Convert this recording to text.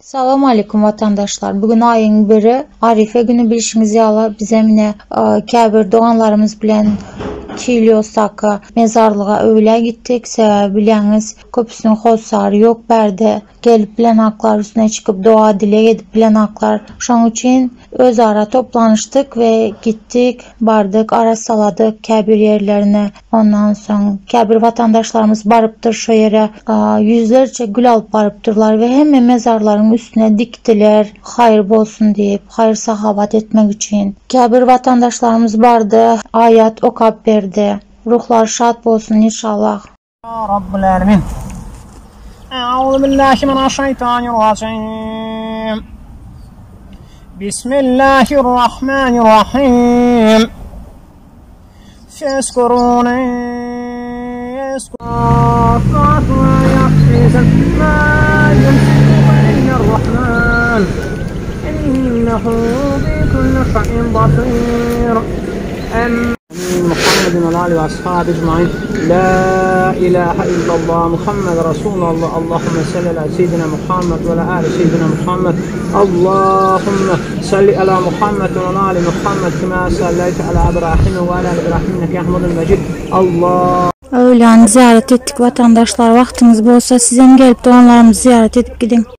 Salam aleyküm vatandaşlar. Bugün ayın 1'i Arife günü bilişimizi ala bizemine Kəbir doğanlarımız bilen Kilyosaka mezarlığa öyle gittik. Sebebi bileniz köpüsünün xosarı yok berde. Gelip bilen haklar üstüne çıkıp dua dile edip bilen haklar. Şun için öz ara toplanıştık ve gittik. Bardık, ara saladık Kəbir yerlerine. Ondan sonra Kəbir vatandaşlarımız barıptır şu yere. Yüzlerce gül alıp barıptırlar ve hemen mezarların üstüne diktiler. Hayır olsun deyip, hayır sahabat etmek için. Kəbir vatandaşlarımız bardı. Ayet okap verdi. Ruhlar şad olsun inşallah. Ya Rabbul Alemin. Euzubillahimineşşeytanirracim. Bismillahirrahmanirrahim. Şeskuruni yeskuratu yakfizan ma yumsiku innarrahman. İnnehu bikulli şeyin basir. محمد وآله وأصحابه أجمعين لا إله إلا الله محمد رسول الله اللهم صل على سيدنا محمد وعلى آل سيدنا محمد اللهم صل على محمد وعلى آل محمد كما صليت على إبراهيم وعلى آل إبراهيم إنك حميد مجيد الله. Öğlen ziyaret ettik vatandaşlar. Vaktiniz olsa sizin gelip doğanlarımızı ziyaret edip gidin.